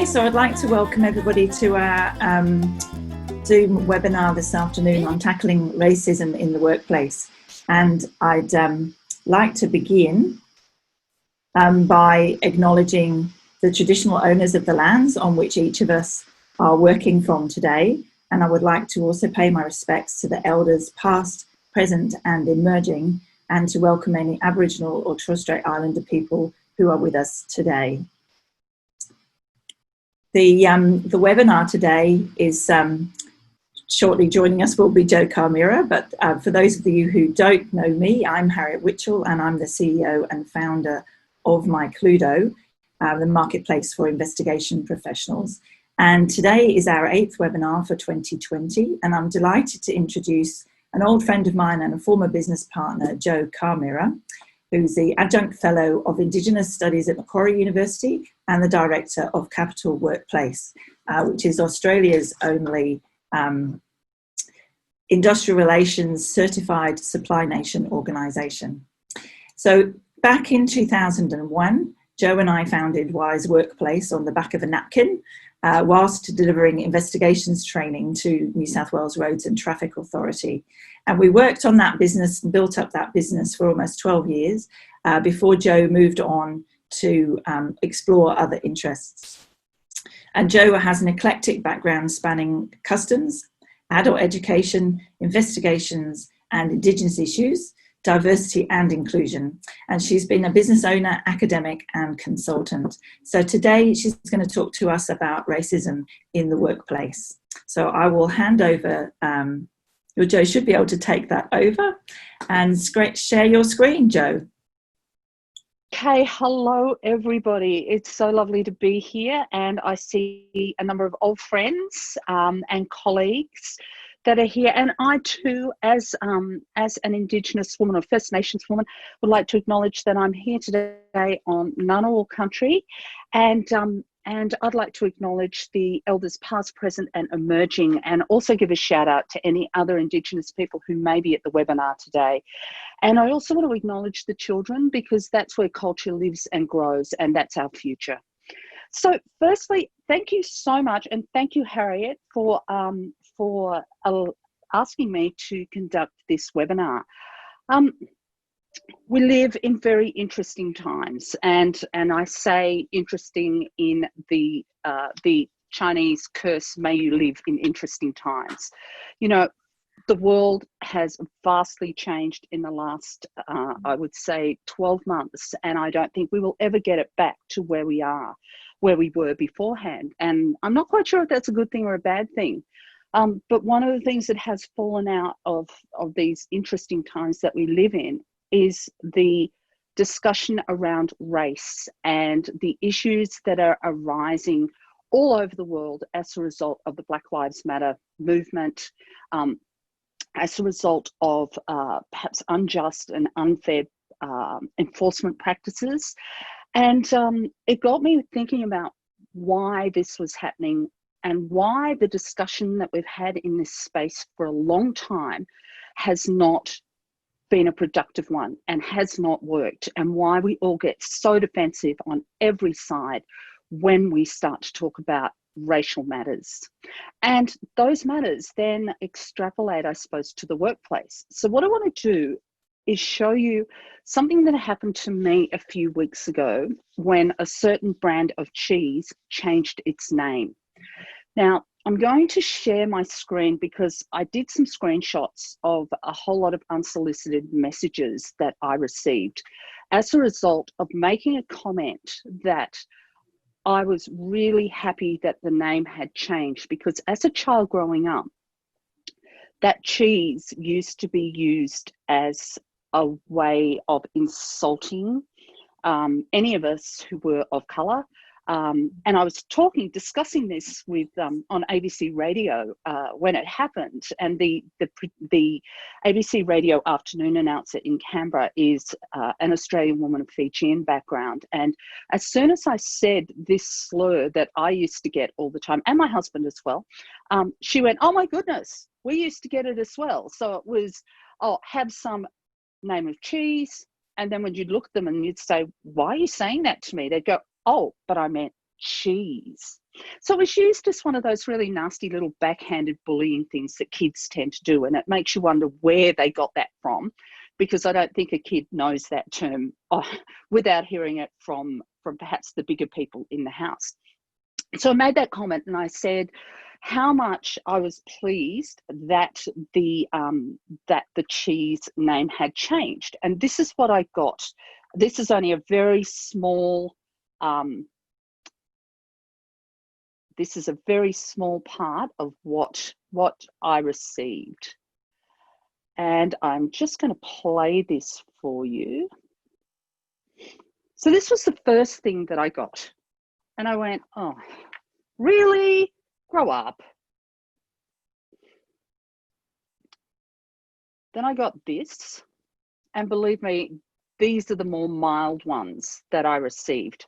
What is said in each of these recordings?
Okay, so I'd like to welcome everybody to our Zoom webinar this afternoon on tackling racism in the workplace. And I'd like to begin by acknowledging the traditional owners of the lands on which each of us are working from today. And I would like to also pay my respects to the elders past, present and emerging, and to welcome any Aboriginal or Torres Strait Islander people who are with us today. The webinar today is shortly joining us will be Jo Kamira, but for those of you who don't know me, I'm Harriet Witchell and I'm the CEO and founder of MyKludo, the marketplace for investigation professionals. And today is our 8th webinar for 2020, and I'm delighted to introduce an old friend of mine and a former business partner, Jo Kamira, who's the Adjunct Fellow of Indigenous Studies at Macquarie University and the Director of Capital Workplace, which is Australia's only industrial relations certified supply nation organisation. So back in 2001, Jo and I founded Wise Workplace on the back of a napkin, whilst delivering investigations training to New South Wales Roads and Traffic Authority. And we worked on that business and built up that business for almost 12 years before Jo moved on to explore other interests. And Jo has an eclectic background spanning customs, adult education, investigations and Indigenous issues, diversity and inclusion. And she's been a business owner, academic and consultant. So today she's going to talk to us about racism in the workplace. So I will hand over, Jo should be able to take that over and share your screen, Jo. Okay, hello everybody. It's so lovely to be here, and I see a number of old friends and colleagues that are here, and I too, as an Indigenous woman or First Nations woman, would like to acknowledge that I'm here today on Ngunnawal country, and I'd like to acknowledge the elders past, present and emerging, and also give a shout out to any other Indigenous people who may be at the webinar today. And I also want to acknowledge the children, because that's where culture lives and grows, and that's our future. So firstly, thank you so much, and thank you, Harriet, for asking me to conduct this webinar. We live in very interesting times, and I say interesting in the Chinese curse, may you live in interesting times. You know, the world has vastly changed in the last, I would say, 12 months, and I don't think we will ever get it back to where we were beforehand. And I'm not quite sure if that's a good thing or a bad thing. But one of the things that has fallen out of these interesting times that we live in is the discussion around race and the issues that are arising all over the world as a result of the Black Lives Matter movement, as a result of perhaps unjust and unfair enforcement practices. And it got me thinking about why this was happening and why the discussion that we've had in this space for a long time has not been a productive one and has not worked, and why we all get so defensive on every side when we start to talk about racial matters. And those matters then extrapolate, I suppose, to the workplace. So what I want to do is show you something that happened to me a few weeks ago when a certain brand of cheese changed its name. Now, I'm going to share my screen because I did some screenshots of a whole lot of unsolicited messages that I received as a result of making a comment that I was really happy that the name had changed, because as a child growing up, that cheese used to be used as a way of insulting any of us who were of colour. And I was discussing this with on ABC Radio when it happened, and the ABC Radio afternoon announcer in Canberra is an Australian woman of Fijian background. And as soon as I said this slur that I used to get all the time, and my husband as well, she went, "Oh my goodness, we used to get it as well." So it was, "Oh, have some name of cheese." And then when you'd look at them and you'd say, "Why are you saying that to me?" They'd go, "Oh, but I meant cheese." So it was used as one of those really nasty little backhanded bullying things that kids tend to do. And it makes you wonder where they got that from, because I don't think a kid knows that term without hearing it from perhaps the bigger people in the house. So I made that comment and I said how much I was pleased that the cheese name had changed. And this is what I got. This is only a very small this is a very small part of what I received. And I'm just going to play this for you. So this was the first thing that I got. And I went, oh, really? Grow up. Then I got this. And believe me, these are the more mild ones that I received.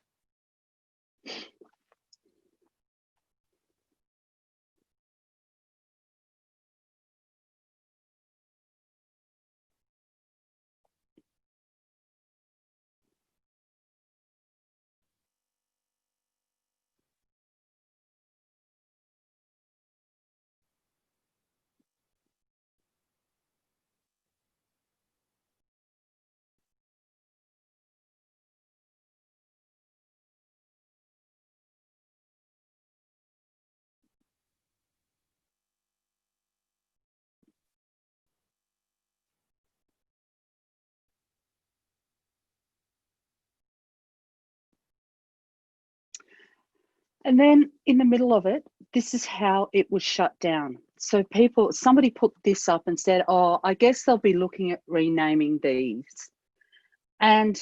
And then in the middle of it, this is how it was shut down. So somebody put this up and said, oh, I guess they'll be looking at renaming these. And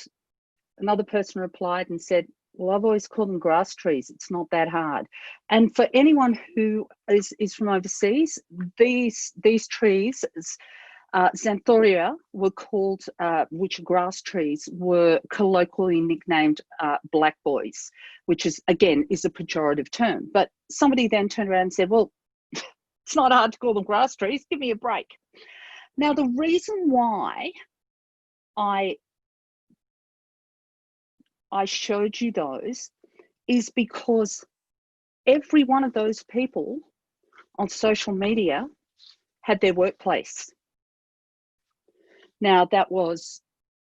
another person replied and said, well, I've always called them grass trees. It's not that hard. And for anyone who is from overseas, these trees, Xanthoria, were called, which grass trees were colloquially nicknamed black boys, which is, again, is a pejorative term. But somebody then turned around and said, well, it's not hard to call them grass trees. Give me a break. Now, the reason why I showed you those is because every one of those people on social media had their workplace. Now, that was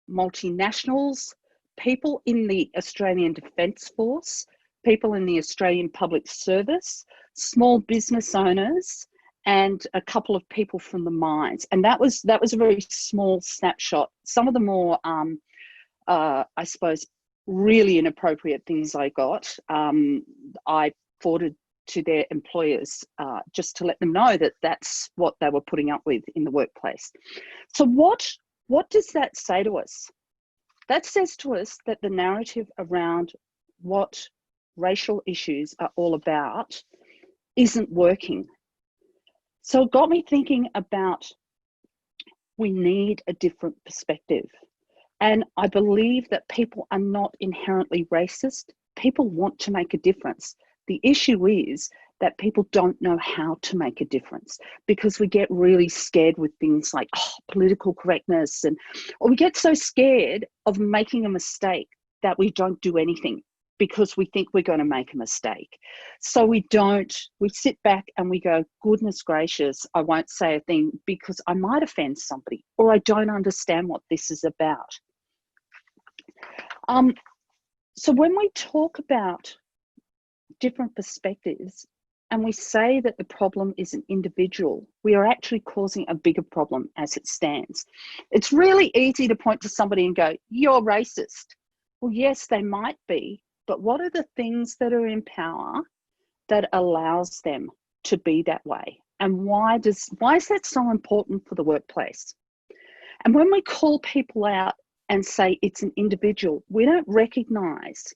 multinationals, people in the Australian Defence Force, people in the Australian Public Service, small business owners, and a couple of people from the mines. And that was a very small snapshot. Some of the more, I suppose, really inappropriate things I got, I forwarded to their employers just to let them know that that's what they were putting up with in the workplace. So what does that say to us? That says to us that the narrative around what racial issues are all about isn't working. So it got me thinking about we need a different perspective. And I believe that people are not inherently racist. People want to make a difference. The issue is that people don't know how to make a difference because we get really scared with things like political correctness, or we get so scared of making a mistake that we don't do anything because we think we're going to make a mistake. So we sit back and we go, goodness gracious, I won't say a thing because I might offend somebody, or I don't understand what this is about. So when we talk about different perspectives and we say that the problem is an individual, we are actually causing a bigger problem as it stands. It's really easy to point to somebody and go, you're racist. Well, yes, they might be, but what are the things that are in power that allows them to be that way? And why is that so important for the workplace? And when we call people out and say it's an individual, we don't recognize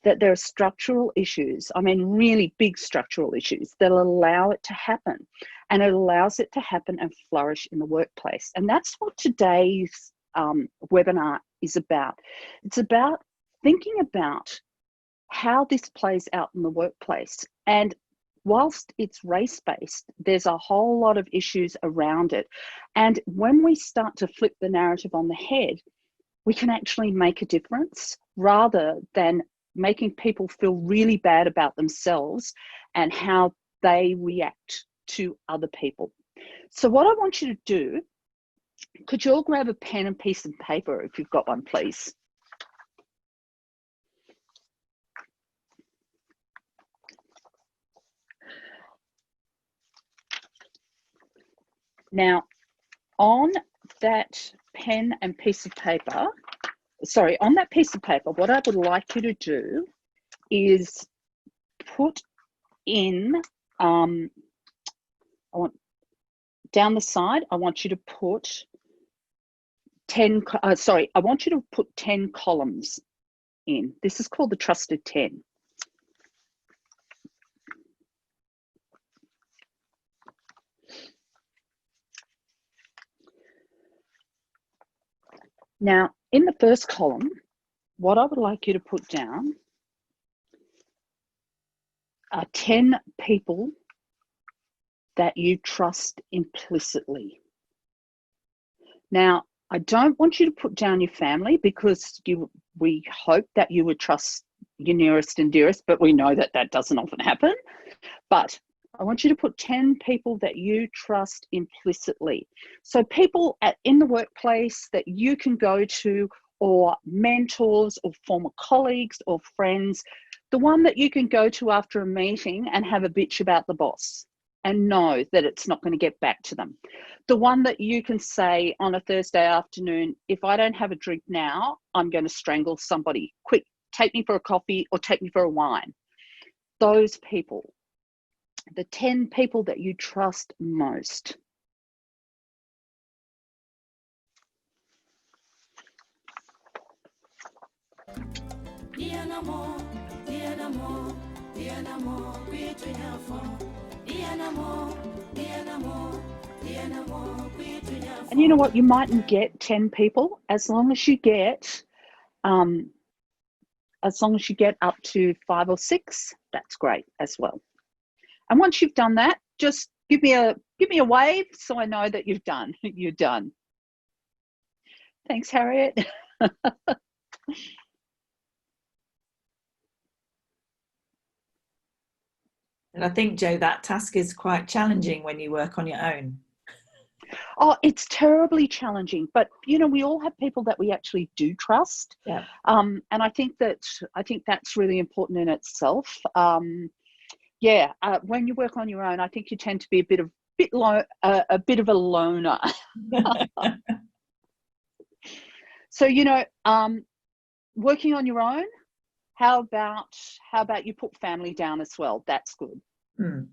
that there are structural issues, I mean really big structural issues that allow it to happen, and it allows it to happen and flourish in the workplace. And that's what today's webinar is about. It's about thinking about how this plays out in the workplace. And whilst it's race-based, there's a whole lot of issues around it. And when we start to flip the narrative on the head, we can actually make a difference rather than making people feel really bad about themselves and how they react to other people. So what I want you to do, could you all grab a pen and piece of paper if you've got one, please? Now, on that pen and piece of paper, on that piece of paper, what I would like you to do is put in, I want down the side, I want you to put 10, I want you to put 10 columns in. This is called the trusted 10. Now, in the first column, what I would like you to put down are 10 people that you trust implicitly. Now, I don't want you to put down your family because we hope that you would trust your nearest and dearest, but we know that that doesn't often happen. But I want you to put 10 people that you trust implicitly. So people in the workplace that you can go to, or mentors or former colleagues or friends, the one that you can go to after a meeting and have a bitch about the boss and know that it's not going to get back to them. The one that you can say on a Thursday afternoon, if I don't have a drink now, I'm going to strangle somebody. Quick, take me for a coffee or take me for a wine. Those people, the 10 people that you trust most. And you know what? You mightn't get 10 people, as long as you get up to 5 or 6, that's great as well. And once you've done that, just give me a wave so I know that you're done. You're done. Thanks, Harriet. And I think, Jo, that task is quite challenging when you work on your own. Oh, it's terribly challenging, but you know, we all have people that we actually do trust. Yeah. And I think that's really important in itself. When you work on your own, I think you tend to be a bit of a loner. So, you know, working on your own, how about you put family down as well? That's good. Mm.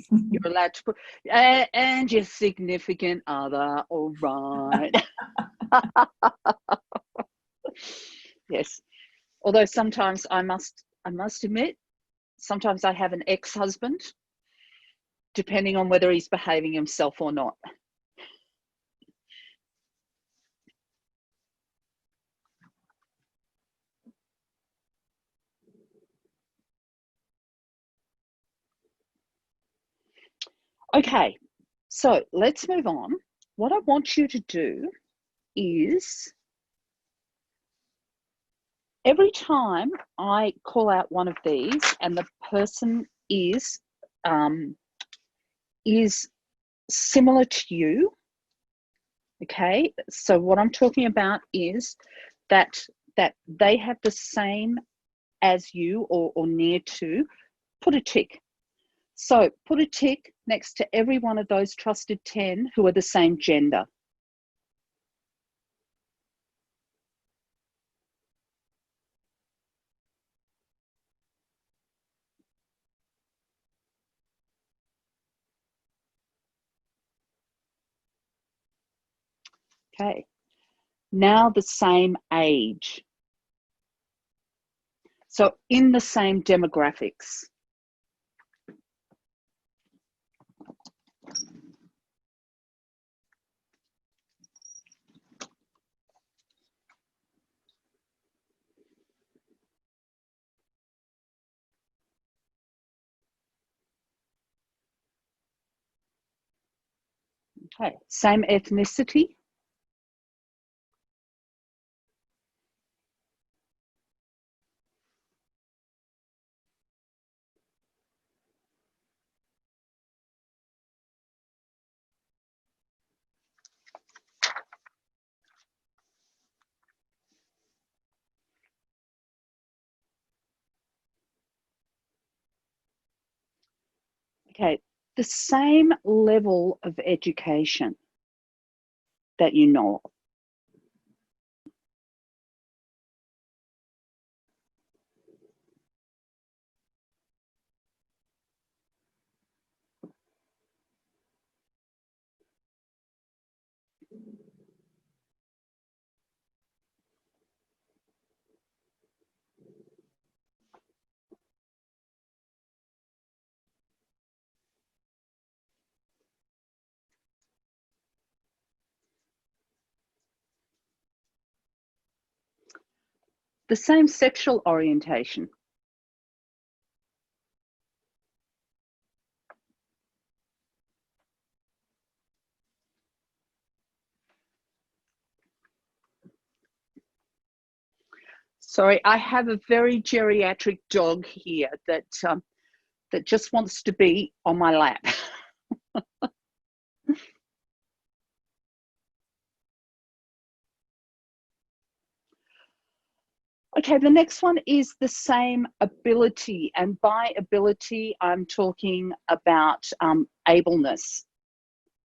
You're allowed to put, and your significant other, all right. Yes. Although sometimes I must admit, sometimes I have an ex-husband, depending on whether he's behaving himself or not. Okay, so let's move on. What I want you to do is, every time I call out one of these and the person is similar to you, okay, so what I'm talking about is that they have the same as you or near to, put a tick. So put a tick next to every one of those trusted 10 who are the same gender. Okay, now the same age. So in the same demographics. Okay, same ethnicity. Okay, the same level of education that you know of. The same sexual orientation. Sorry, I have a very geriatric dog here that just wants to be on my lap. Okay, the next one is the same ability. And by ability, I'm talking about ableness.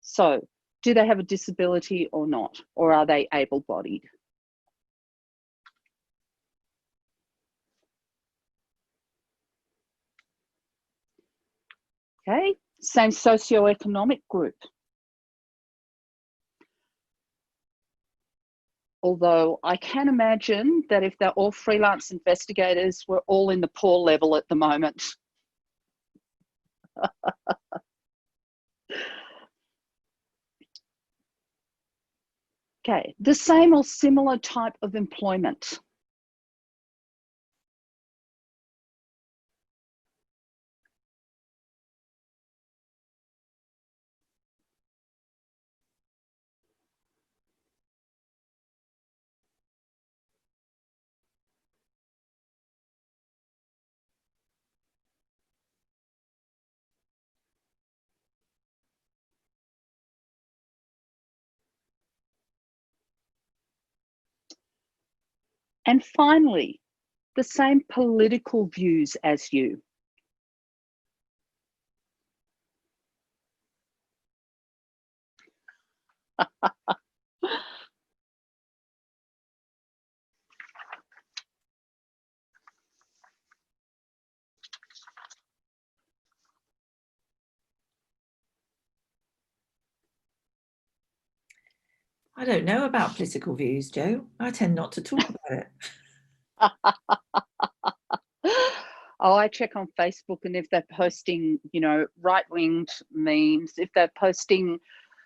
So, do they have a disability or not? Or are they able-bodied? Okay, same socioeconomic group. Although I can imagine that if they're all freelance investigators, we're all in the poor level at the moment. Okay, the same or similar type of employment. And finally, the same political views as you. I don't know about political views, Jo. I tend not to talk about it. Oh, I check on Facebook, and if they're posting, you know, right-winged memes, if they're posting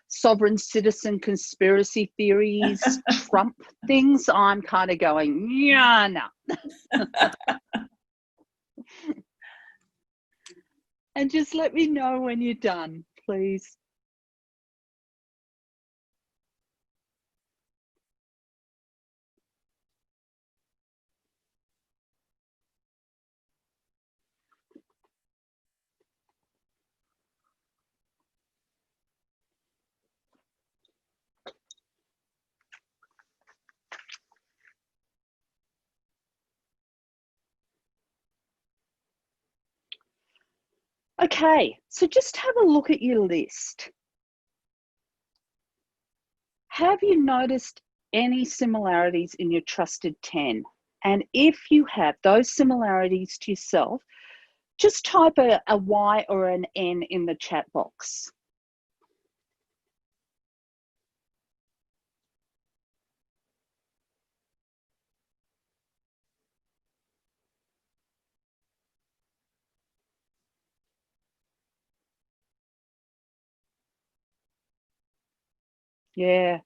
sovereign citizen conspiracy theories, Trump things, I'm kind of going, yeah, no. And just let me know when you're done, please. Okay, so just have a look at your list. Have you noticed any similarities in your trusted 10? And if you have those similarities to yourself, just type a Y or an N in the chat box. Yeah,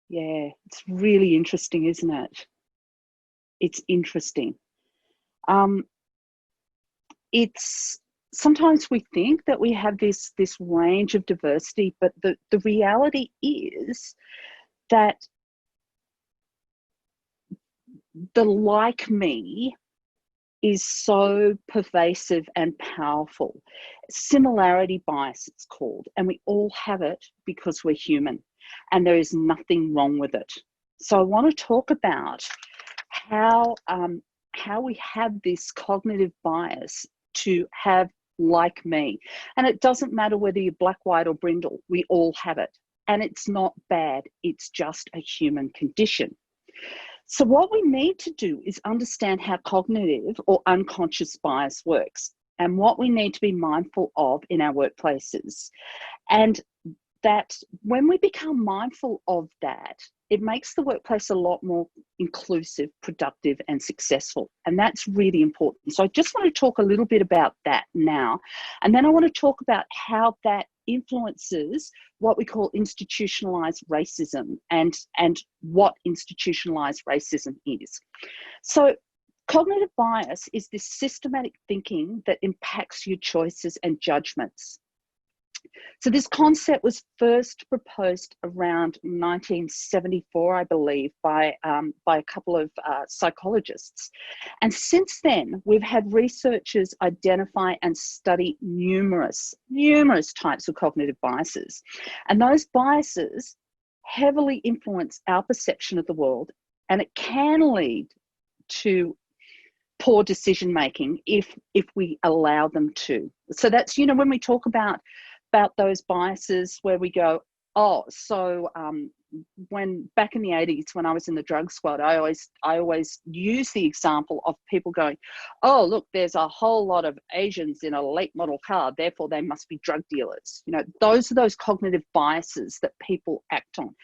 it's really interesting, isn't it? It's interesting. It's sometimes we think that we have this range of diversity, but the reality is that the like me is so pervasive and powerful. Similarity bias, it's called, and we all have it because we're human, and there is nothing wrong with it. So I want to talk about how we have this cognitive bias to have like me. And it doesn't matter whether you're black, white, or brindle, we all have it. And it's not bad, it's just a human condition. So what we need to do is understand how cognitive or unconscious bias works and what we need to be mindful of in our workplaces. And that when we become mindful of that, it makes the workplace a lot more inclusive, productive, and successful. And that's really important. So I just want to talk a little bit about that now. And then I want to talk about how that influences what we call institutionalized racism and what institutionalized racism is. So cognitive bias is this systematic thinking that impacts your choices and judgments. So this concept was first proposed around 1974, I believe, by a couple of psychologists. And since then, we've had researchers identify and study numerous types of cognitive biases. And those biases heavily influence our perception of the world, and it can lead to poor decision making if we allow them to. So that's, you know, when we talk about those biases where we go, oh, so when back in the 80s, when I was in the drug squad, I always use the example of people going, oh, look, there's a whole lot of Asians in a late model car, therefore they must be drug dealers. You know, those are those cognitive biases that people act on.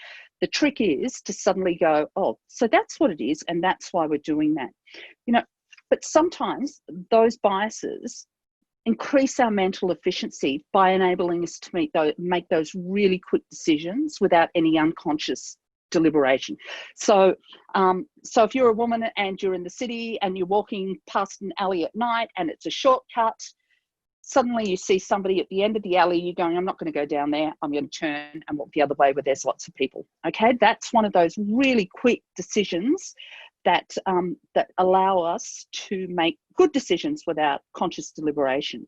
The trick is to suddenly go, oh, so that's what it is, and that's why we're doing that. You know, but sometimes those biases increase our mental efficiency by enabling us to make those really quick decisions without any unconscious deliberation. So if you're a woman and you're in the city and you're walking past an alley at night and it's a shortcut, suddenly you see somebody at the end of the alley, you're going, I'm not going to go down there, I'm going to turn and walk the other way where there's lots of people. Okay, that's one of those really quick decisions that allow us to make good decisions without conscious deliberation.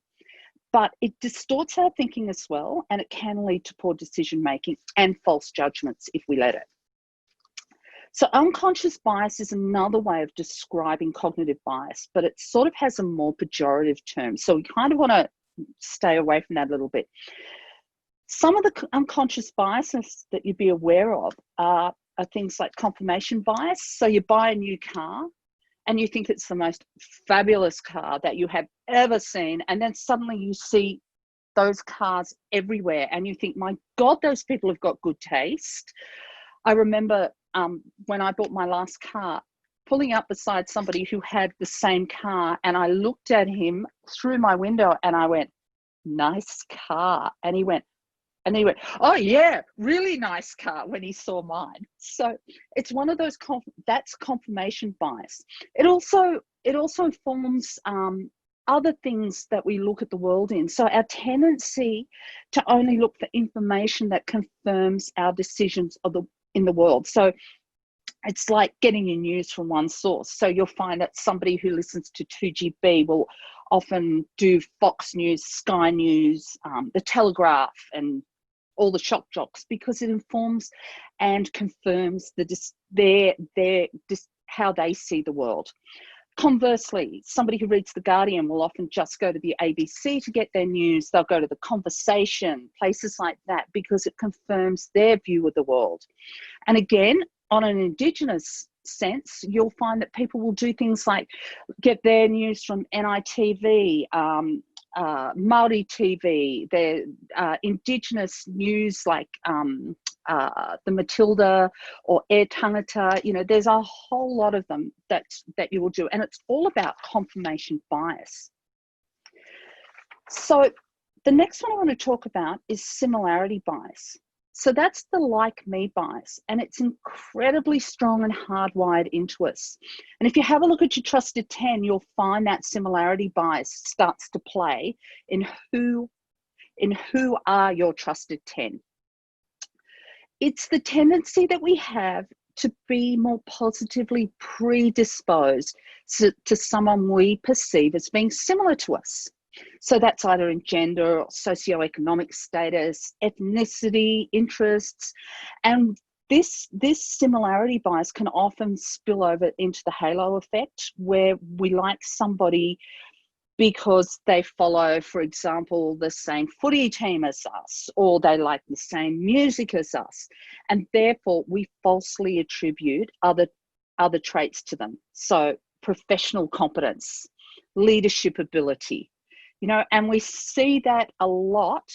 But it distorts our thinking as well, and it can lead to poor decision making and false judgments if we let it. So unconscious bias is another way of describing cognitive bias, but it sort of has a more pejorative term. So we kind of want to stay away from that a little bit. Some of the unconscious biases that you'd be aware of are things like confirmation bias. So you buy a new car and you think it's the most fabulous car that you have ever seen, and then suddenly you see those cars everywhere and you think, my God, those people have got good taste. I remember when I bought my last car, pulling up beside somebody who had the same car, and I looked at him through my window and I went, nice car. And he went, oh yeah, really nice car, when he saw mine. So it's one of those, that's confirmation bias. It also informs other things that we look at the world in. So our tendency to only look for information that confirms our decisions in the world. So it's like getting your news from one source. So you'll find that somebody who listens to 2GB will often do Fox News, Sky News, The Telegraph, and all the shock jocks, because it informs and confirms how they see the world. Conversely, somebody who reads The Guardian will often just go to the ABC to get their news. They'll go to The Conversation, places like that, because it confirms their view of the world. And again, on an Indigenous sense, you'll find that people will do things like get their news from NITV, Maori TV, their Indigenous news like the Matilda or Air Tangata. You know, there's a whole lot of them that you will do, and it's all about confirmation bias. So the next one I want to talk about is similarity bias. So that's the like me bias, and it's incredibly strong and hardwired into us. And if you have a look at your trusted 10, you'll find that similarity bias starts to play in who are your trusted 10. It's the tendency that we have to be more positively predisposed to someone we perceive as being similar to us. So that's either in gender or socioeconomic status, ethnicity, interests. And this similarity bias can often spill over into the halo effect, where we like somebody because they follow, for example, the same footy team as us, or they like the same music as us. And therefore, we falsely attribute other traits to them. So professional competence, leadership ability, and we see that a lot.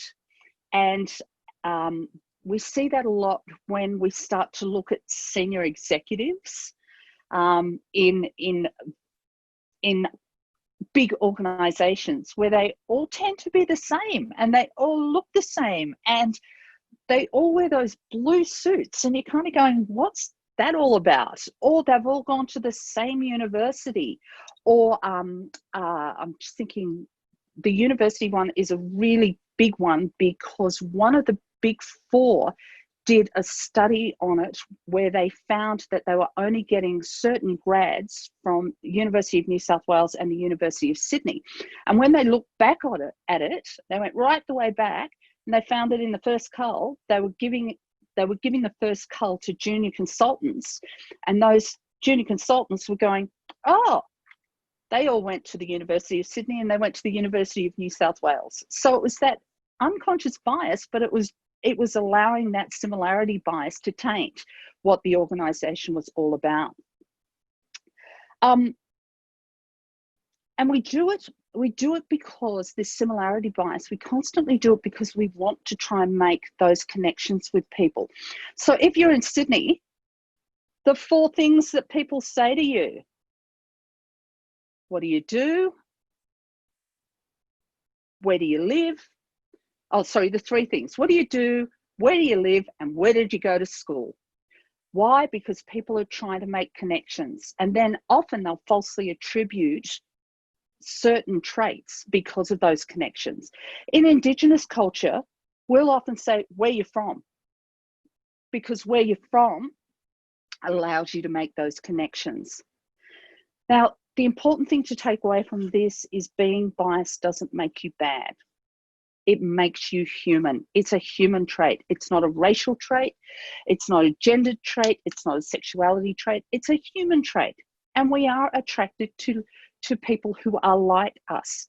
And we see that a lot when we start to look at senior executives in big organizations, where they all tend to be the same and they all look the same and they all wear those blue suits, and you're kind of going, what's that all about? Or they've all gone to the same university, or I'm just thinking the university one is a really big one, because one of the big four did a study on it where they found that they were only getting certain grads from the University of New South Wales and the University of Sydney. And when they looked back at it, they went right the way back, and they found that in the first cull, they were giving the first cull to junior consultants, and those junior consultants were going, oh, they all went to the University of Sydney and they went to the University of New South Wales. So it was that unconscious bias, but it was allowing that similarity bias to taint what the organisation was all about. And we do it because this similarity bias, we constantly do it because we want to try and make those connections with people. So if you're in Sydney, the 4 things that people say to you: what do you do? Where do you live? Oh, sorry, the 3 things. What do you do? Where do you live? And where did you go to school? Why? Because people are trying to make connections, and then often they'll falsely attribute certain traits because of those connections. In Indigenous culture, we'll often say where you're from, because where you're from allows you to make those connections. Now, the important thing to take away from this is being biased doesn't make you bad. It makes you human. It's a human trait. It's not a racial trait. It's not a gendered trait. It's not a sexuality trait. It's a human trait. And we are attracted to people who are like us.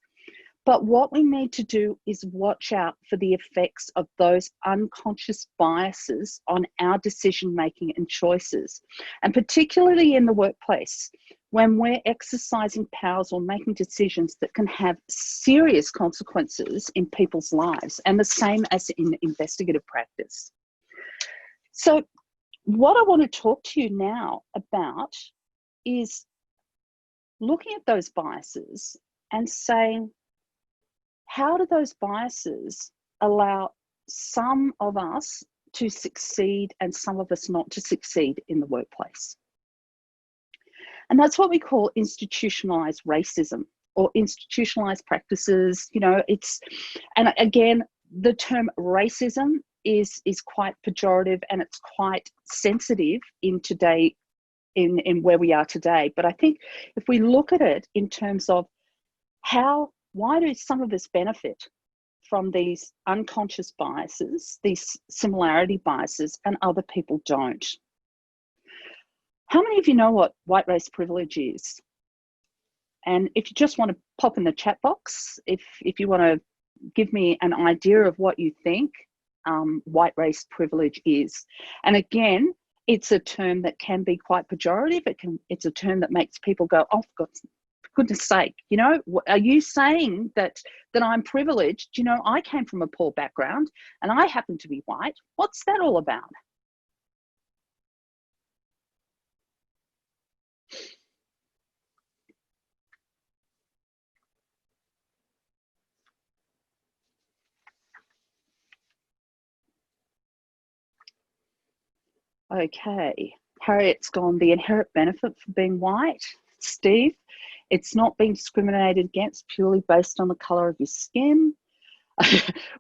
But what we need to do is watch out for the effects of those unconscious biases on our decision-making and choices. And particularly in the workplace, when we're exercising powers or making decisions that can have serious consequences in people's lives, and the same as in investigative practice. So what I want to talk to you now about is looking at those biases and saying, how do those biases allow some of us to succeed and some of us not to succeed in the workplace? And that's what we call institutionalized racism or institutionalized practices. And again, the term racism is quite pejorative, and it's quite sensitive in where we are today. But I think if we look at it in terms of why do some of us benefit from these unconscious biases, these similarity biases, and other people don't? How many of you know what white race privilege is? And if you just want to pop in the chat box, if you want to give me an idea of what you think white race privilege is. And again, it's a term that can be quite pejorative. It's a term that makes people go, oh, for goodness sake, are you saying that I'm privileged? I came from a poor background and I happen to be white. What's that all about? Okay, Harriet's gone, the inherent benefit for being white. Steve, it's not being discriminated against purely based on the colour of your skin.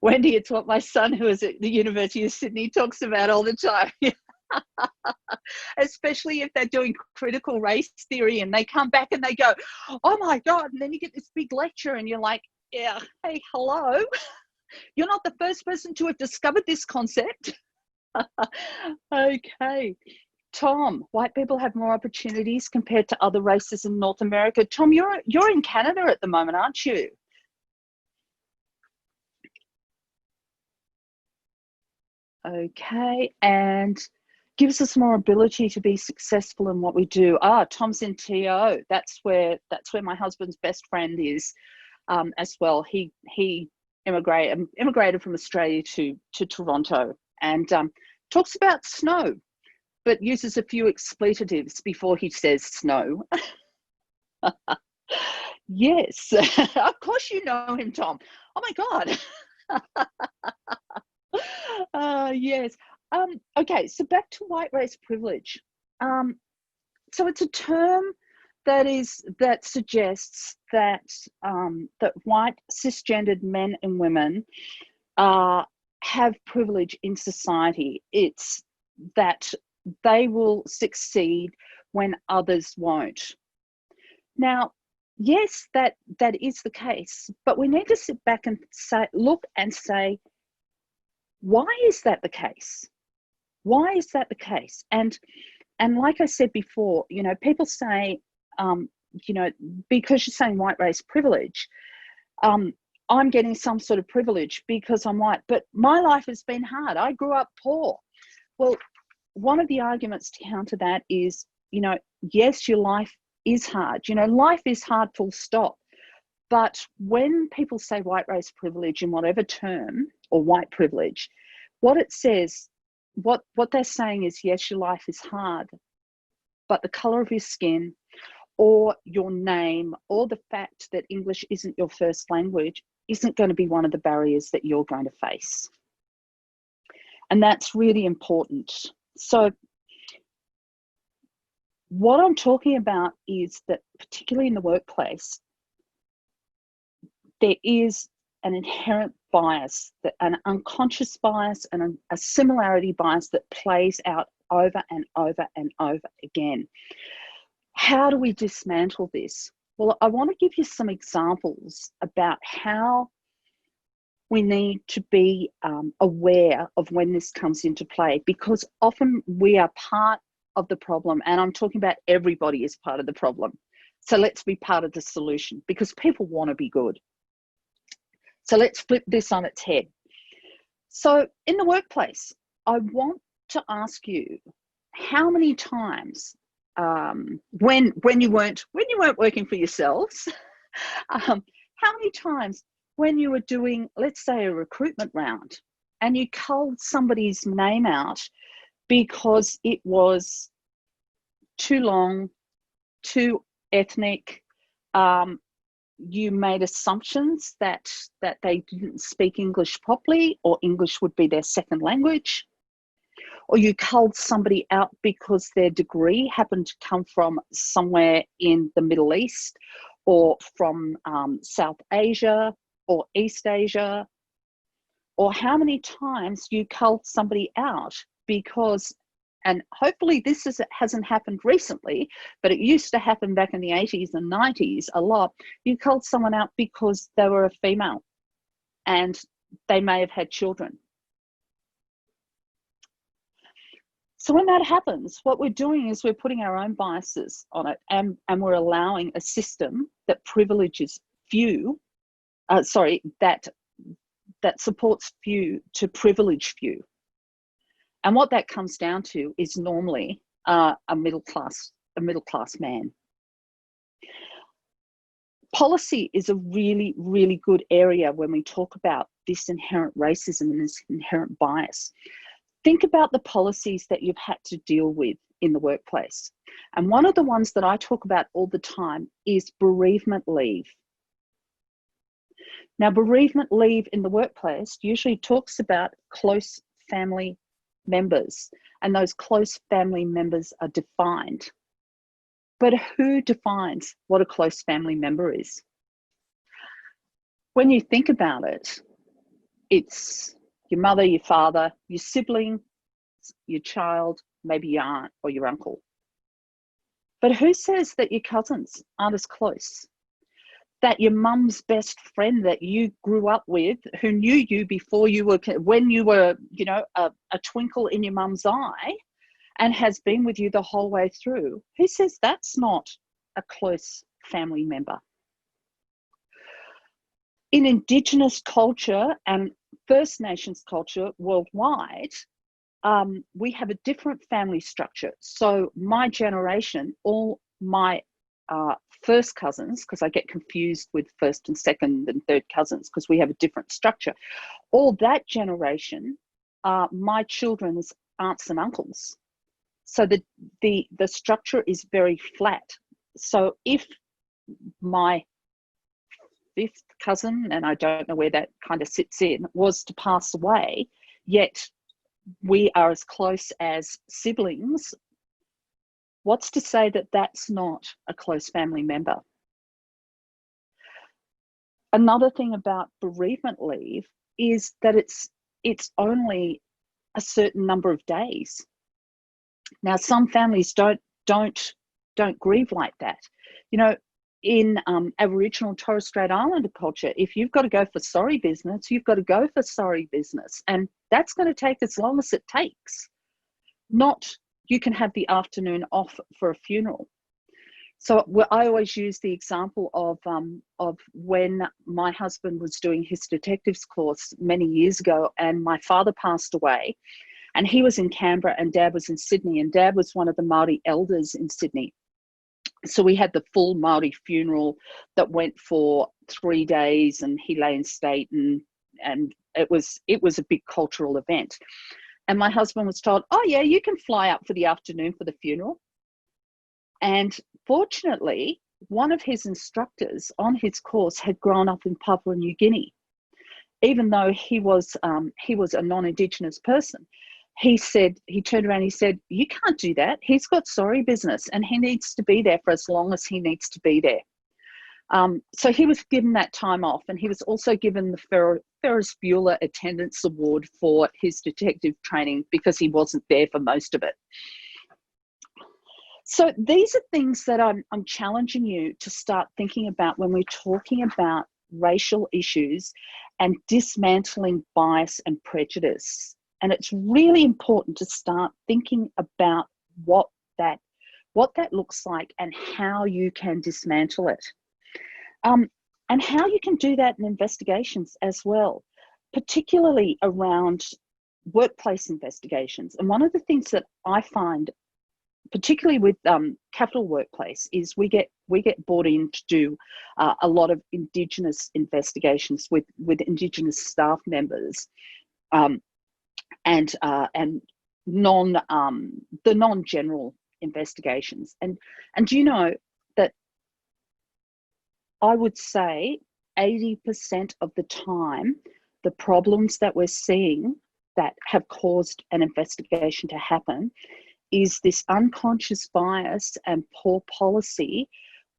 Wendy, it's what my son, who is at the University of Sydney, talks about all the time. Especially if they're doing critical race theory and they come back and they go, oh my God, and then you get this big lecture and you're like, yeah, hey, hello. You're not the first person to have discovered this concept. Okay. Tom, white people have more opportunities compared to other races in North America. Tom, you're in Canada at the moment, aren't you? Okay, and gives us more ability to be successful in what we do. Tom's in TO. That's where my husband's best friend is, as well. He immigrated from Australia to Toronto, and talks about snow, but uses a few expletives before he says snow. Yes, of course you know him, Tom. Oh my God. Yes. Okay, so back to white race privilege. So it's a term that suggests that that white cisgendered men and women have privilege in society. It's that they will succeed when others won't. Now, yes, that is the case, but we need to sit back and look and say, why is that the case? Why is that the case? And like I said before, you know, people say, you know, because you're saying white race privilege, I'm getting some sort of privilege because I'm white, but my life has been hard. I grew up poor. Well, one of the arguments to counter that is, you know, yes, your life is hard. You know, life is hard, full stop. But when people say white race privilege in whatever term, or white privilege, what it says, what they're saying is, yes, your life is hard, but the color of your skin or your name or the fact that English isn't your first language isn't going to be one of the barriers that you're going to face. And that's really important. So what I'm talking about is that, particularly in the workplace, there is an inherent bias, an unconscious bias and a similarity bias that plays out over and over and over again. How do we dismantle this? Well, I want to give you some examples about how we need to be aware of when this comes into play, because often we are part of the problem, and I'm talking about everybody is part of the problem. So let's be part of the solution, because people want to be good. So let's flip this on its head. So in the workplace, I want to ask you, how many times when you weren't working for yourselves, how many times when you were doing, let's say, a recruitment round, and you culled somebody's name out because it was too long, too ethnic, you made assumptions that they didn't speak English properly, or English would be their second language, or you culled somebody out because their degree happened to come from somewhere in the Middle East, or from South Asia or East Asia, or how many times you culled somebody out because, and hopefully this hasn't happened recently, but it used to happen back in the 80s and 90s a lot. You culled someone out because they were a female and they may have had children. So when that happens, what we're doing is we're putting our own biases on it, and we're allowing a system that privileges few, that supports few to privilege few. And what that comes down to is normally a middle class man. Policy is a really, really good area when we talk about this inherent racism and this inherent bias. Think about the policies that you've had to deal with in the workplace. And one of the ones that I talk about all the time is bereavement leave. Now, bereavement leave in the workplace usually talks about close family members, and those close family members are defined. But who defines what a close family member is? When you think about it, it's your mother, your father, your sibling, your child, maybe your aunt or your uncle. But who says that your cousins aren't as close? That your mum's best friend that you grew up with, who knew you before you were, when you were, you know, a twinkle in your mum's eye, and has been with you the whole way through, who says that's not a close family member? In Indigenous culture and First Nations culture worldwide, we have a different family structure. So my generation, all my first cousins, because I get confused with first and second and third cousins because we have a different structure, all that generation are my children's aunts and uncles. So the structure is very flat. So if my fifth cousin, and I don't know where that kind of sits in, was to pass away, yet we are as close as siblings, what's to say that that's not a close family member? Another thing about bereavement leave is that it's only a certain number of days. Now, some families don't grieve like that. You know, in Aboriginal and Torres Strait Islander culture, if you've got to go for sorry business, you've got to go for sorry business. And that's going to take as long as it takes. Not you can have the afternoon off for a funeral. So I always use the example of when my husband was doing his detectives course many years ago, and my father passed away, and he was in Canberra and Dad was in Sydney, and Dad was one of the Māori elders in Sydney. So we had the full Māori funeral that went for 3 days, and he lay in state, and it was a big cultural event. And my husband was told, oh yeah, you can fly up for the afternoon for the funeral. And fortunately, one of his instructors on his course had grown up in Papua New Guinea. Even though he was a non-Indigenous person, he turned around and he said, you can't do that. He's got sorry business and he needs to be there for as long as he needs to be there. So he was given that time off, and he was also given the Ferris Bueller Attendance Award for his detective training because he wasn't there for most of it. So these are things that I'm challenging you to start thinking about when we're talking about racial issues and dismantling bias and prejudice. And it's really important to start thinking about what that looks like and how you can dismantle it. And how you can do that in investigations as well, particularly around workplace investigations. And one of the things that I find, particularly with Capital Workplace, is we get brought in to do a lot of Indigenous investigations with Indigenous staff members, and the non-general investigations. And do you know that I would say 80% of the time, the problems that we're seeing that have caused an investigation to happen is this unconscious bias and poor policy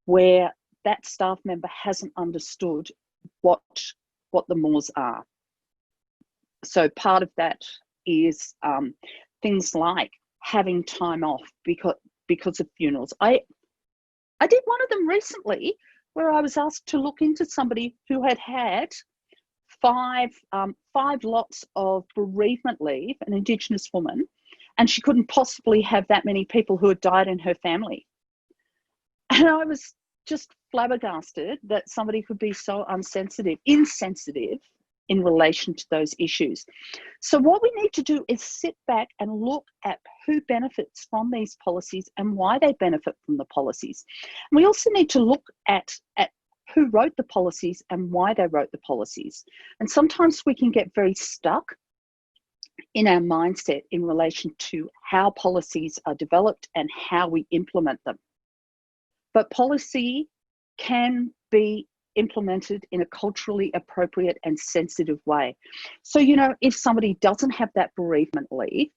where that staff member hasn't understood what the mores are. So part of that is things like having time off because of funerals. I did one of them recently where I was asked to look into somebody who had five lots of bereavement leave, an Indigenous woman, and she couldn't possibly have that many people who had died in her family. And I was just flabbergasted that somebody could be so insensitive in relation to those issues. So what we need to do is sit back and look at who benefits from these policies and why they benefit from the policies. And we also need to look at who wrote the policies and why they wrote the policies. And sometimes we can get very stuck in our mindset in relation to how policies are developed and how we implement them. But policy can be implemented in a culturally appropriate and sensitive way. So, you know, if somebody doesn't have that bereavement leave,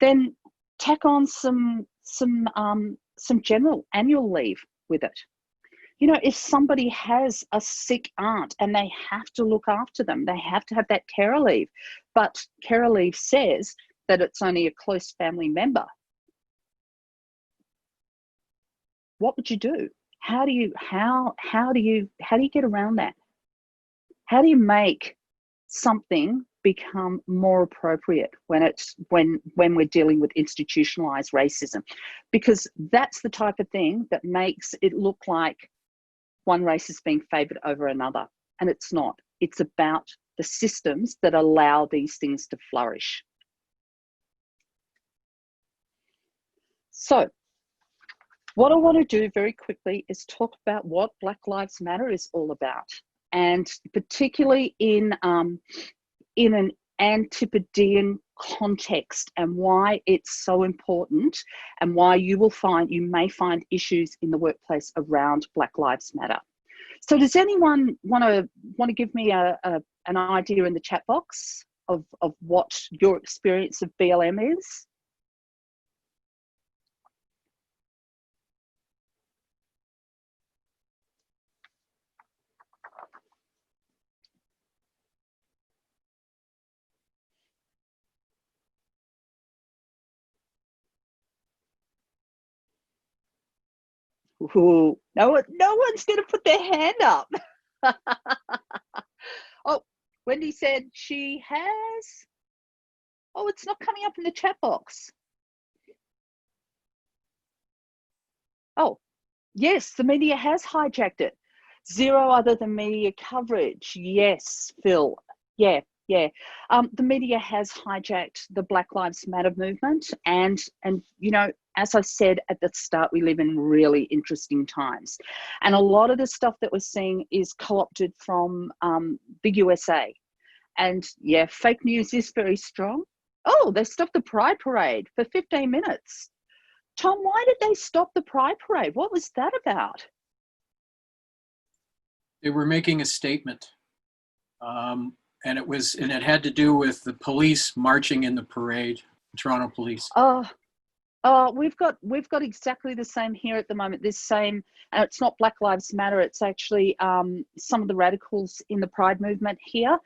then tack on some general annual leave with it. You know, if somebody has a sick aunt and they have to look after them, they have to have that carer leave, but carer leave says that it's only a close family member. What would you do? How do you get around that? How do you make something become more appropriate when we're dealing with institutionalized racism, because that's the type of thing that makes it look like one race is being favored over another, and it's not. It's about the systems that allow these things to flourish. So what I want to do very quickly is talk about what Black Lives Matter is all about, and particularly in an Antipodean context, and why it's so important, and why you may find issues in the workplace around Black Lives Matter. So does anyone want to give me an idea in the chat box of what your experience of BLM is? Ooh, no one's going to put their hand up. Oh, Wendy said she has. Oh, it's not coming up in the chat box. Oh, yes, the media has hijacked it. Zero other than media coverage. Yes, Phil. Yeah. The media has hijacked the Black Lives Matter movement, and you know, as I said at the start, we live in really interesting times, and a lot of the stuff that we're seeing is co-opted from the USA. And yeah, fake news is very strong. Oh, they stopped the Pride Parade for 15 minutes. Tom, why did they stop the Pride Parade? What was that about? They were making a statement. And it had to do with the police marching in the parade, Toronto police. We've got exactly the same here at the moment. This same, and it's not Black Lives Matter. It's actually some of the radicals in the Pride movement here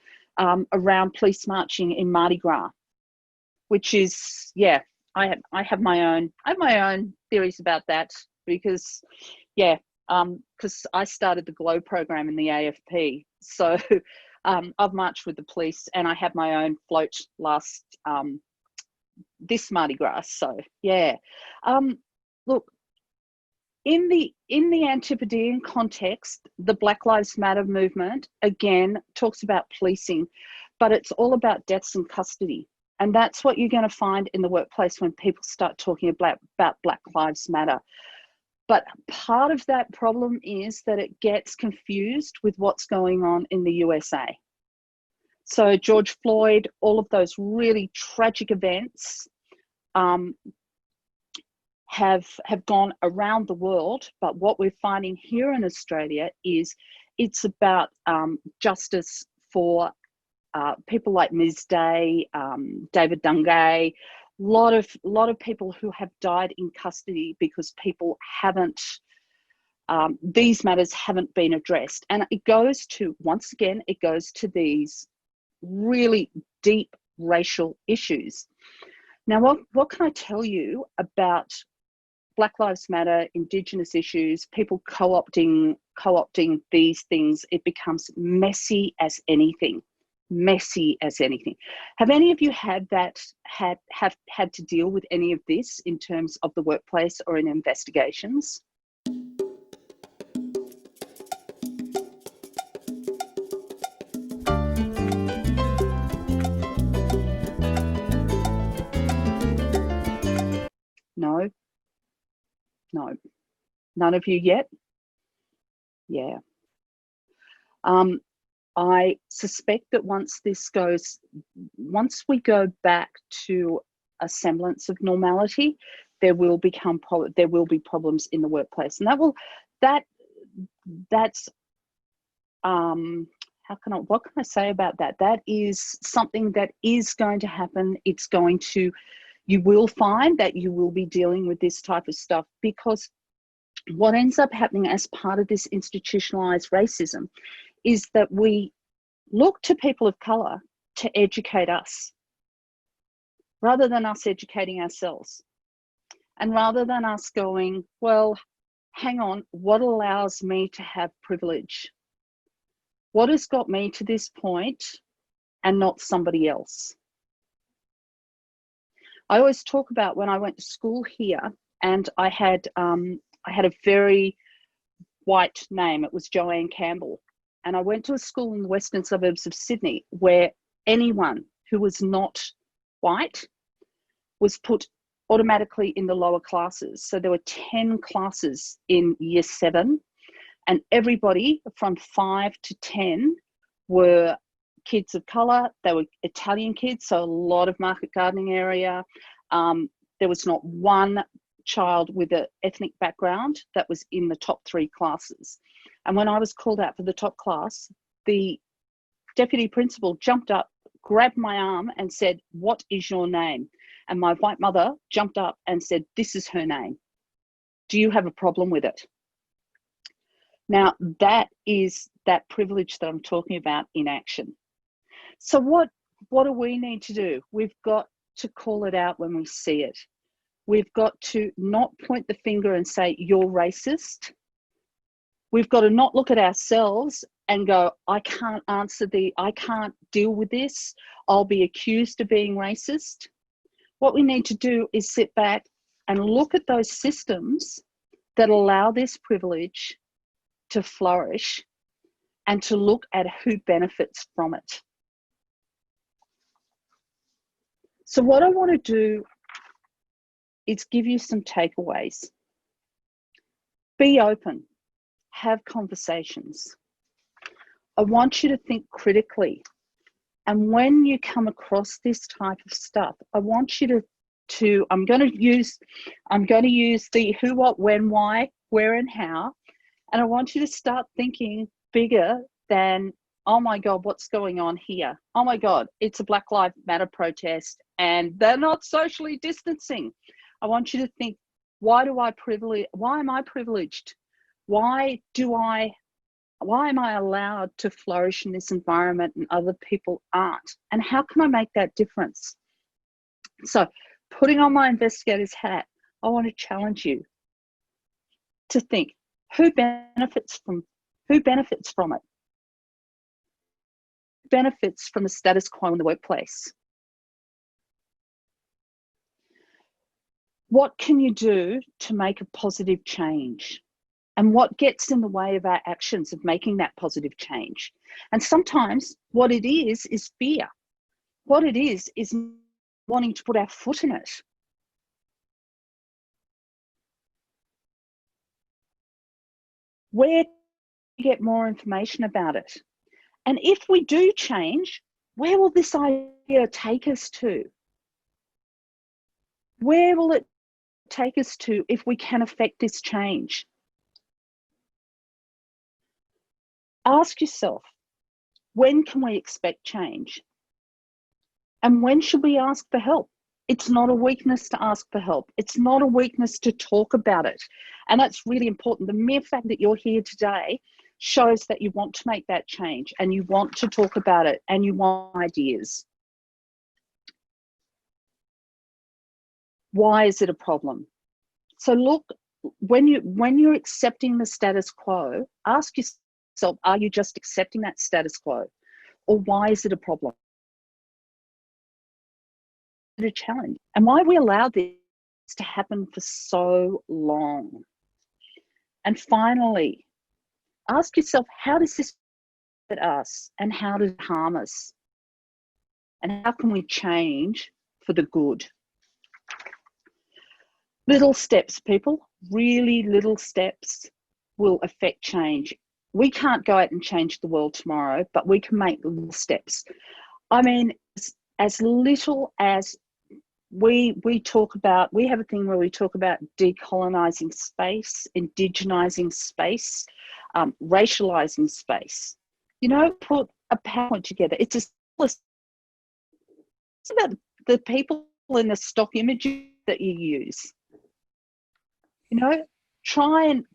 around police marching in Mardi Gras, which is, yeah, I have my own theories about that, because because I started the GLOW program in the AFP, so. I've marched with the police, and I had my own float last this Mardi Gras. So yeah, look, in the Antipodean context, the Black Lives Matter movement again talks about policing, but it's all about deaths in custody, and that's what you're going to find in the workplace when people start talking about Black Lives Matter. But part of that problem is that it gets confused with what's going on in the USA. So George Floyd, all of those really tragic events have gone around the world. But what we're finding here in Australia is it's about justice for people like Ms. Day, David Dungay, lot of people who have died in custody because people haven't, these matters haven't been addressed. And it goes to, once again, it goes to these really deep racial issues. Now, what can I tell you about Black Lives Matter, Indigenous issues, people co-opting these things? It becomes messy as anything. Have any of you had to deal with any of this in terms of the workplace or in investigations? No, none of you yet. Yeah. I suspect that once we go back to a semblance of normality, there will be problems in the workplace, and what can I say about that? That is something that is going to happen. You will find that you will be dealing with this type of stuff, because what ends up happening as part of this institutionalized racism is that we look to people of color to educate us rather than us educating ourselves, and rather than us going, well, hang on, what allows me to have privilege? What has got me to this point and not somebody else. I always talk about when I went to school here, and I had a very white name. It was Joanne Campbell. And I went to a school in the western suburbs of Sydney where anyone who was not white was put automatically in the lower classes. So there were 10 classes in year 7, and everybody from 5 to 10 were kids of colour. They were Italian kids, so a lot of market gardening area. There was not one child with an ethnic background that was in the top 3 classes. And when I was called out for the top class, the deputy principal jumped up, grabbed my arm and said, "What is your name?" And my white mother jumped up and said, "This is her name. Do you have a problem with it?" Now, that is that privilege that I'm talking about in action. So what do we need to do? We've got to call it out when we see it. We've got to not point the finger and say, "You're racist." We've got to not look at ourselves and go, I can't deal with this. I'll be accused of being racist. What we need to do is sit back and look at those systems that allow this privilege to flourish and to look at who benefits from it. So what I want to do is give you some takeaways. Be open. Have conversations. I want you to think critically. And when you come across this type of stuff, I want you to I'm going to use the who, what, when, why, where, and how. And I want you to start thinking bigger than, oh my God, what's going on here? Oh my God, it's a Black Lives Matter protest and they're not socially distancing. I want you to think, why am I privileged? Why am I allowed to flourish in this environment and other people aren't? And how can I make that difference? So, putting on my investigator's hat, I want to challenge you to think, who benefits from it? Who benefits from the status quo in the workplace? What can you do to make a positive change? And what gets in the way of our actions of making that positive change? And sometimes what it is fear. What it is wanting to put our foot in it. Where do we get more information about it? And if we do change, where will this idea take us to? Where will it take us to if we can affect this change? Ask yourself, when can we expect change? And when should we ask for help? It's not a weakness to ask for help. It's not a weakness to talk about it. And that's really important. The mere fact that you're here today shows that you want to make that change and you want to talk about it and you want ideas. Why is it a problem? So look, when you're accepting the status quo, ask yourself, are you just accepting that status quo? Or why is it a problem? A challenge, and why we allow this to happen for so long. And finally, ask yourself, how does this benefit us and how does it harm us? And how can we change for the good? Little steps, people, really little steps will affect change. We can't go out and change the world tomorrow, but we can make little steps. I mean, as little as we talk about, we have a thing where we talk about decolonizing space, indigenizing space, racializing space. You know, put a PowerPoint together. It's about the people in the stock images that you use. You know, try and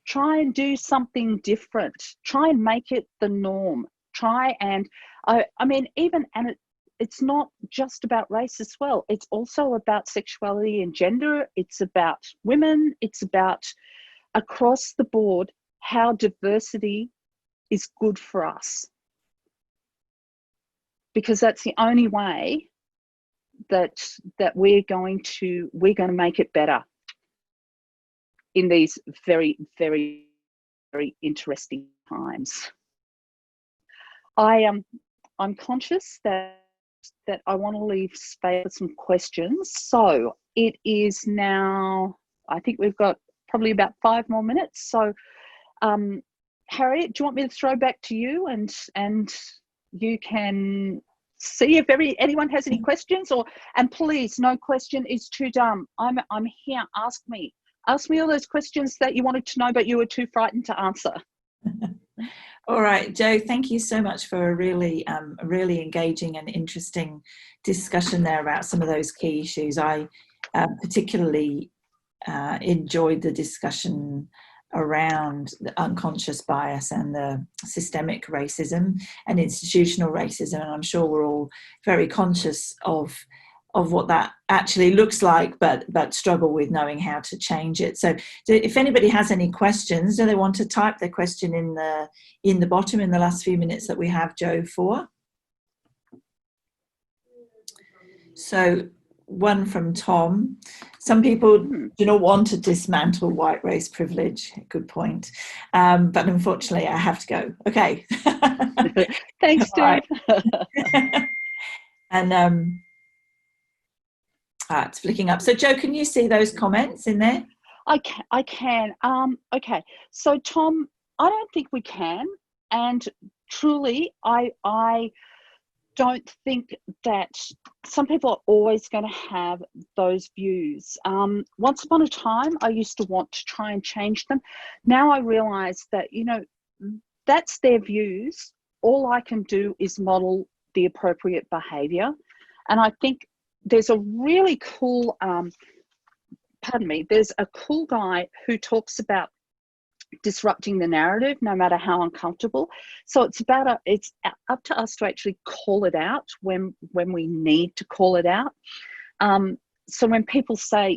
do something different. Try and make it the norm. It's not just about race as well. It's also about sexuality and gender. It's about women. It's about across the board how diversity is good for us. because that's the only way that we're going to make it better in these very, very, very interesting times. I'm conscious that I want to leave space for some questions. So it is now, I think we've got probably about 5 more minutes. So Harriet, do you want me to throw back to you, and you can see if anyone has any questions, and please, no question is too dumb. I'm here. Ask me all those questions that you wanted to know but you were too frightened to answer. All right, Jo, thank you so much for a really engaging and interesting discussion there about some of those key issues. I particularly enjoyed the discussion around the unconscious bias and the systemic racism and institutional racism, and I'm sure we're all very conscious of what that actually looks like, but struggle with knowing how to change it. So if anybody has any questions, do they want to type their question in the bottom in the last few minutes that we have Jo for? So one from Tom. Some people do not want to dismantle white race privilege. Good point. But unfortunately, I have to go. Okay. Thanks, Deb. And it's flicking up. So Jo, can you see those comments in there? I can. Okay. So Tom, I don't think we can. And truly, I don't think that some people are always going to have those views. Once upon a time, I used to want to try and change them. Now I realise that, that's their views. All I can do is model the appropriate behaviour. And I think there's a really cool, there's a cool guy who talks about disrupting the narrative, no matter how uncomfortable. So it's up to us to actually call it out when we need to call it out. So when people say,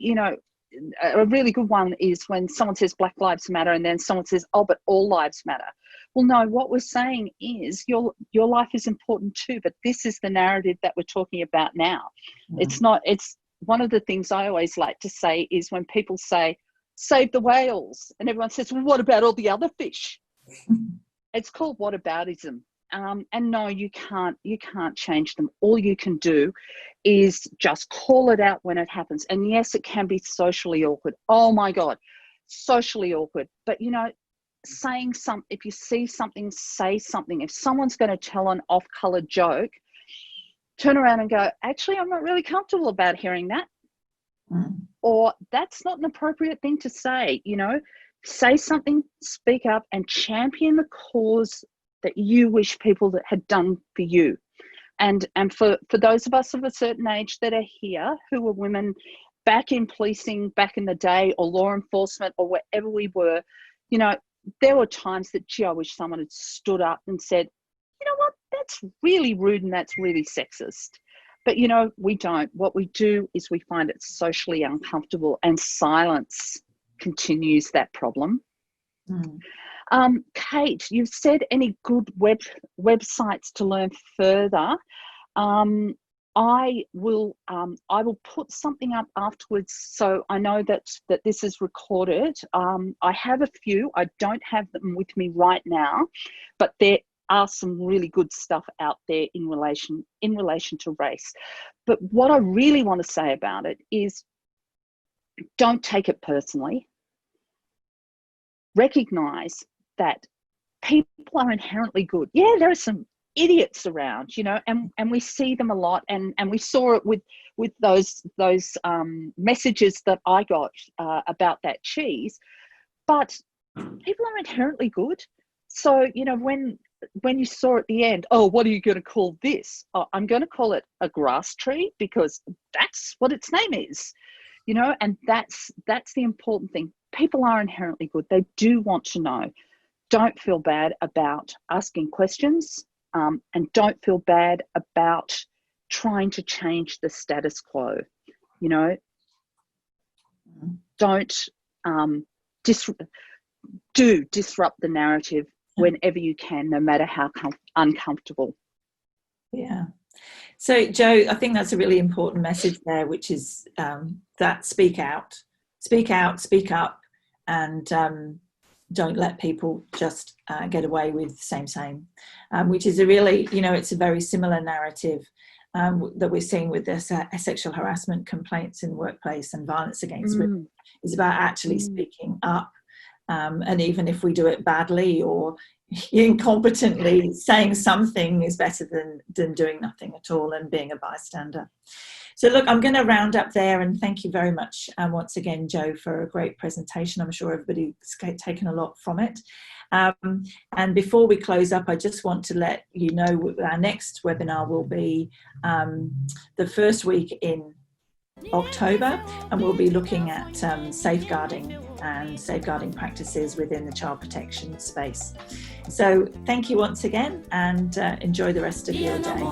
a really good one is when someone says Black Lives Matter and then someone says, oh, but all lives matter. Well, no, what we're saying is your life is important too, but this is the narrative that we're talking about now. It's one of the things I always like to say is when people say, save the whales, and everyone says, well, what about all the other fish? It's called whataboutism. And no, you can't change them. All you can do is just call it out when it happens. And yes, it can be socially awkward. Oh my God, socially awkward. But saying something, if you see something, say something. If someone's going to tell an off-color joke, turn around and go, actually, I'm not really comfortable about hearing that. Or that's not an appropriate thing to say. Say something, speak up, and champion the cause that you wish people that had done for you. And for those of us of a certain age that are here who were women back in policing back in the day, or law enforcement, or wherever we were, there were times that, gee, I wish someone had stood up and said, you know what, that's really rude and that's really sexist. But, we don't. What we do is we find it socially uncomfortable, and silence continues that problem. Kate, you've said any good websites to learn further. I will put something up afterwards, so I know that this is recorded. I have a few. I don't have them with me right now, but there are some really good stuff out there in relation to race. But what I really want to say about it is, don't take it personally. Recognize that people are inherently good. Yeah, there are some idiots around, and we see them a lot, and we saw it with those messages that I got about that cheese. But people are inherently good. So when you saw at the end, oh, what are you going to call this? Oh, I'm going to call it a grass tree because that's what its name is, and that's the important thing. People are inherently good. They do want to know. Don't feel bad about asking questions, and don't feel bad about trying to change the status quo. Don't disrupt the narrative whenever you can, no matter how uncomfortable. Yeah. So, Jo, I think that's a really important message there, which is that speak out, speak up, and don't let people just get away with same, which is a really, it's a very similar narrative that we're seeing with this sexual harassment complaints in the workplace and violence against women. Is about actually speaking up, and even if we do it badly or incompetently, saying something is better than doing nothing at all and being a bystander. So look, I'm going to round up there, and thank you very much once again, Jo, for a great presentation. I'm sure everybody's taken a lot from it. And before we close up, I just want to let you know our next webinar will be the first week in October, and we'll be looking at safeguarding practices within the child protection space. So thank you once again, and enjoy the rest of your day.